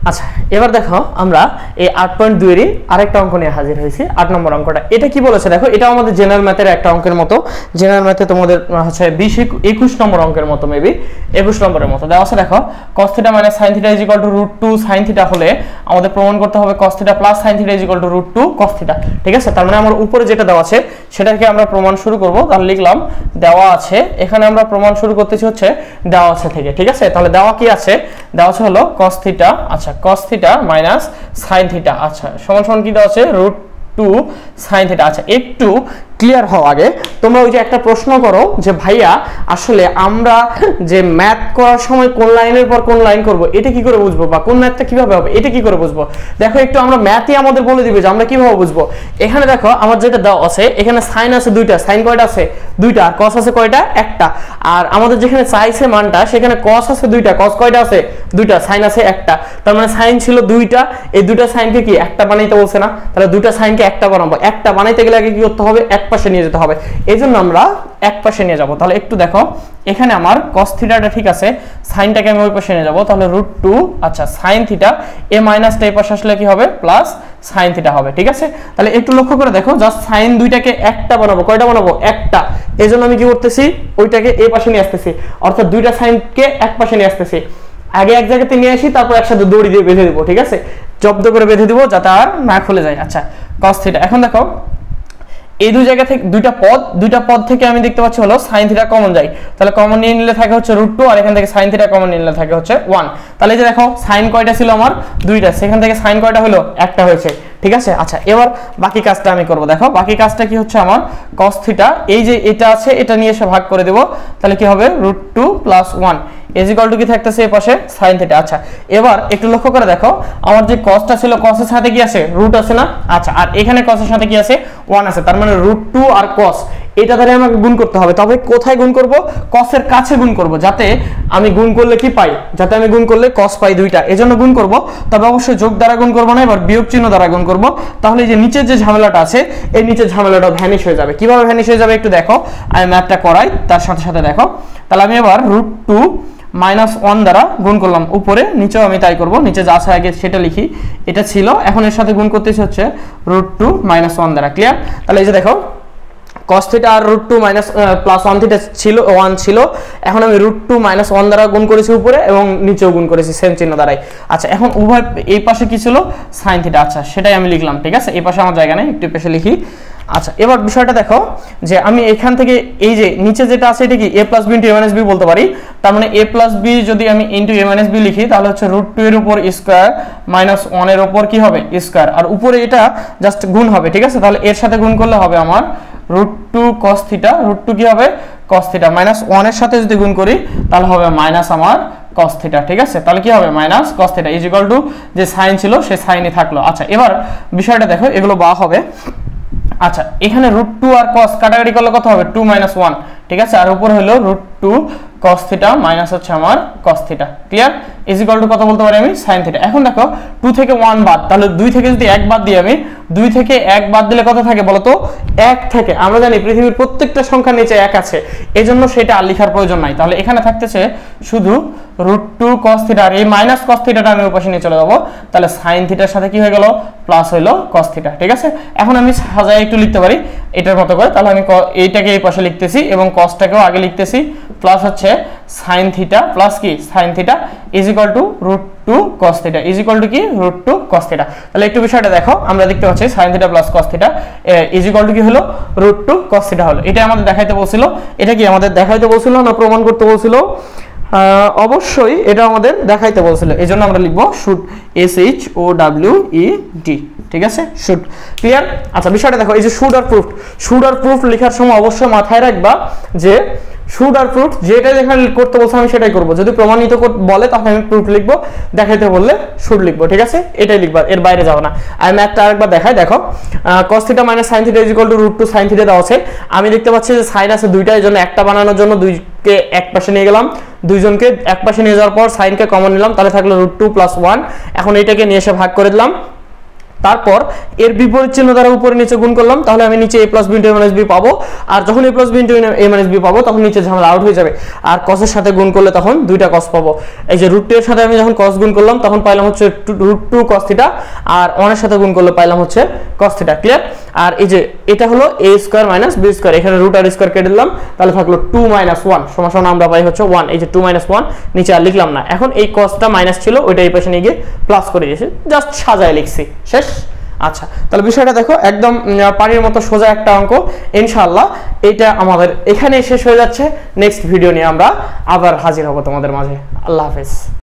আচ্ছা এবার দেখো আমরা এই 8.2 এর আরেকটা অঙ্ক নিয়ে হাজির হয়েছি 8 নম্বর অঙ্কটা। এটা কি বলেছে দেখো, এটা আমাদের জেনারেল ম্যাথের একটা অঙ্কের মতো, জেনারেল ম্যাথে তোমাদের হচ্ছে 21 নম্বর অঙ্কের মতো, মেবি 21 নম্বরের মতো দেওয়া আছে। দেখো cos θ - sin θ √2 sin θ হলে আমাদের প্রমাণ করতে হবে cos θ + sin θ √2 cos θ। ঠিক আছে, তার মানে আমার উপরে যেটা দেওয়া আছে সেটাকে আমরা প্রমাণ শুরু করব। তাহলে লিখলাম দেওয়া আছে, এখানে আমরা প্রমাণ শুরু করতেছি হচ্ছে দেওয়া আছে থেকে। ঠিক আছে, তাহলে দেওয়া কি আছে, দেওয়া আছে হলো cos θ, আচ্ছা cos θ - sin θ, আচ্ছা সমান কি দেওয়া আছে √2 sin θ। আচ্ছা একটু ক্লিয়ার হও আগে, তোমরা ওই যে একটা প্রশ্ন করো যে ভাইয়া আসলে আমরা যে ম্যাথ করার সময় কোন লাইনের পর কোন লাইন করব এটা কি করে বুঝবো, বা কোন ম্যাথটা কিভাবে হবে এটা কি করে বুঝবো। দেখো একটু আমরা ম্যাথই আমাদের বলে দিবে যে আমরা কিভাবে বুঝবো। এখানে দেখো আমার যেটা দেওয়া আছে, এখানে সাইন আছে দুইটা, সাইন কয়টা আছে দুইটা, আর কস আছে কয়টা একটা। আর আমাদের যেখানে চাইছে মানটা সেখানে কস আছে দুইটা, কস কয়টা আছে দুইটা, সাইন আছে একটা। তার মানে সাইন ছিল দুইটা, এই দুইটা সাইনকে কি একটা বানাইতে বলছে না, তাহলে দুইটা সাইনকে একটা বানাবো। একটা বানাইতে গেলে আগে কি করতে হবে, এক পাশে নিয়ে যেতে হবে, এই জন্য আমরা এক পাশে নিয়ে যাব। তাহলে একটু দেখো এখানে আমার cos থিটাটা ঠিক আছে, সাইনটাকে আমি ওই পাশে নিয়ে যাব, তাহলে √2 আচ্ছা sin θ এ মাইনাসটা এই পাশে আসলে কি হবে প্লাস sin θ হবে। ঠিক আছে, তাহলে একটু লক্ষ্য করে দেখো, জাস্ট সাইন দুইটাকে একটা বানাবো, কয়টা বানাবো একটা, এজন্য আমি কি করতেছি ওইটাকে এই পাশে নিয়ে আসতেছি, অর্থাৎ দুইটা সাইনকে এক পাশে নিয়ে আসতেছি। আগে এক জায়গাতে নিয়ে আসি, তারপর একসাথে দড়ি দিয়ে বেঁধে দিব। ঠিক আছে, জব্দ করে বেঁধে দিব যাতে আর না খুলে যায়। আচ্ছা cos θ, এখন দেখো এই দুই জায়গা থেকে দুইটা পদ থেকে আমি দেখতে পাচ্ছি হলো sin θ কমন যায়, তাহলে কমন নিয়ে নিলে থাকে হচ্ছে √2, আর এখান থেকে sin θ কমন নিয়ে নিলে থাকে হচ্ছে 1। তাহলে এই যে দেখো sin কয়টা ছিল আমার দুইটা, সেখান থেকে sin কয়টা হলো একটা হয়েছে। ঠিক আছে, আচ্ছা এবার বাকি কাজটা আমি করব। দেখো বাকি কাজটা কি হচ্ছে, আমার cos θ এই যে এটা আছে এটা নিয়ে এসে ভাগ করে দেব, তাহলে কি হবে √2 + 1 কি থাকতেছে এই পাশে sin θ। আচ্ছা এবার একটু লক্ষ্য করে দেখো, আমার যে cosটা ছিল cos এর সাথে কি আছে রুট আছে না, আচ্ছা আর এখানে cos এর সাথে কি আছে 1 আছে, তার মানে √2 আর cos এটা দ্বারা আমাকে গুণ করতে হবে। তবে কোথায় গুণ করব, cos এর কাছে গুণ করব, যাতে আমি গুণ করলে কি পাই, যাতে আমি গুণ করলে cos পাই দুইটা, এজন্য গুণ করব। তবে অবশ্যই যোগ দ্বারা গুণ করব না, এবার বিয়োগ চিহ্ন দ্বারা গুণ করব। তাহলে এই যে নিচের যে ঝামেলাটা আছে এই নিচের ঝামেলাটা ভ্যানিশ হয়ে যাবে। কিভাবে ভ্যানিশ হয়ে যাবে একটু দেখো, আমি ম্যাথটা করাই তার সাথে সাথে দেখো। তাহলে আমি এবার √2 - 1 দ্বারা গুণ করলাম উপরে, নিচেও আমি তাই করব, নিচে যা আছে আগে সেটা লিখি, এটা ছিল, এখন এর সাথে গুণ করতেছি হচ্ছে √2 - 1 দ্বারা। ক্লিয়ার? তাহলে এই যে দেখো cos θ আর √2 + 1 θ ছিল 1 ছিল, এখন আমি √2 - 1 দ্বারা গুণ করেছি উপরে এবং নিচেও গুণ করেছি সেম চিহ্ন দ্বারাই। আচ্ছা এখন উভয় এই পাশে কি ছিল sin θ, আচ্ছা সেটাই আমি লিখলাম। ঠিক আছে, এই পাশে আমার জায়গা নেই, একটু পাশে লিখি। আচ্ছা এবার বিষয়টা দেখো যে আমি এখান থেকে এই যে নিচে যেটা আছে এটা কি a + b * a - b বলতে পারি। তার মানে a + b যদি আমি * a - b লিখি তাহলে হচ্ছে √2 এর উপর স্কয়ার - 1 এর উপর কি হবে স্কয়ার, আর উপরে এটা জাস্ট গুণ হবে। ঠিক আছে, তাহলে এর সাথে গুণ করলে হবে আমার √2 cos θ, √2 কি হবে cos θ -1 এর সাথে যদি গুণ করি তাহলে হবে মাইনাস আমার cos θ। ঠিক আছে, তাহলে কি হবে মাইনাস cos θ যে সাইন ছিল সে সাইনই থাকলো। আচ্ছা এবার বিষয়টা দেখো, এগুলো বা হবে। আচ্ছা এখানে √2 আর cos কাটাকাটি করলে কত হবে 2 - 1। ঠিক আছে, আর উপরে হলো √2 cos θ মাইনাস হচ্ছে আমার cos θ। ক্লিয়ার? কত বলতে পারি আমি sin θ। এখন দেখো 2 থেকে 1 বাদ, তাহলে 2 থেকে যদি 1 বাদ দিই আমি, 2 থেকে 1 বাদ দিলে কত থাকে বলো তো 1 থেকে। আমরা জানি পৃথিবীর প্রত্যেকটা সংখ্যার নিচে 1 আছে, এজন্য সেটা আর লেখার প্রয়োজন নাই। তাহলে এখানে থাকতেছে শুধু √2 cos θ, আর এই মাইনাস cos θ টা আমি ওপাশে নিয়ে চলে যাব, তাহলে sin θ এর সাথে কি হয়ে গেল প্লাস হলো cos θ। ঠিক আছে, এখন আমি সাজায় একটু লিখতে পারি এটার মতো করে, তাহলে আমি এইটাকে এই পাশে লিখতেছি এবং cosটাকেও আগে লিখতেছি, প্লাস হচ্ছে sin θ প্লাস কি sin θ √2 cos θ কি √2 cos θ। তাহলে একটু বিষয়টা দেখো, আমরা দেখতে পাচ্ছি sin θ প্লাস cos θ কি হলো √2 cos θ হলো। এটা আমাদের দেখাইতে বলছিল, এটা কি আমাদের দেখাইতে বলছিল না প্রমাণ করতে বলছিল? অবশ্যই এটা আমাদের দেখাইতে বলছিল, এজন্য আমরা লিখব শুড, SHOWED। ঠিক আছে, শুড। ক্লিয়ার? আচ্ছা বিষয়টা দেখো, এই যে শুড আর প্রুফ লেখার সময় অবশ্যই মাথায় রাখবা যে শুড আর প্রুফ যেটা যেখানে করতে বলছে আমি সেটাই করব। যদি প্রমাণিত বলে তাহলে আমি প্রুফ লিখবো, দেখাইতে বললে শুড লিখবো। ঠিক আছে, এটাই লিখবা, এর বাইরে যাও না। আমি ম্যাথটা আরেকবার দেখাই, দেখো cos θ - sin θ √2 sin θ দেওয়া আছে। আমি দেখতে পাচ্ছি যে সাইন আছে দুইটা, এই জন্য একটা বানানোর জন্য দুইকে এক পাশে নিয়ে গেলাম, দুইজনকে এক পাশে নিয়ে যাওয়ার পর সাইনকে কমন নিলাম, তাহলে থাকলো √2 + 1। এখন এটাকে নিয়ে এসে ভাগ করে দিলাম, তারপর এর বিপরীত চিহ্ন দ্বারা উপরে নিচে গুণ করলাম, তাহলে আমি নিচে a plus b into a minus b পাবো। আর যখন a plus b into a minus b পাবো তখন নিচে ঝামেলা আউট হয়ে যাবে। আর cos-এর সাথে গুণ করলে তখন দুইটা cos পাবো। এই যে √2 এর সাথে আমি যখন cos গুণ করলাম তখন পাইলাম হচ্ছে √2 cos θ, আর 1 এর সাথে গুণ করলে পাইলাম হচ্ছে cos θ। ক্লিয়ার? আর এই যে এটা হলো a square minus b square, এখানে √ আর স্কয়ার কেটে দিলাম, তাহলে থাকলো 2 - 1 সমান আমরা পাই হচ্ছে 1। এই যে 2 - 1 নিচে আর লিখলাম না। এখন এই cosটা মাইনাস ছিল, ওইটা এই পাশে নিয়ে গিয়ে প্লাস করে দিয়েছি, জাস্ট সাজায় লিখছি, শেষ। আচ্ছা, তাহলে বিষয়টা দেখো একদম পানির মতো সোজা একটা অঙ্ক। ইনশাআল্লাহ এটা আমাদের এখানে শেষ হয়ে যাচ্ছে। নেক্সট ভিডিও নিয়ে আমরা আবার হাজির হব তোমাদের মাঝে। আল্লাহ হাফেজ।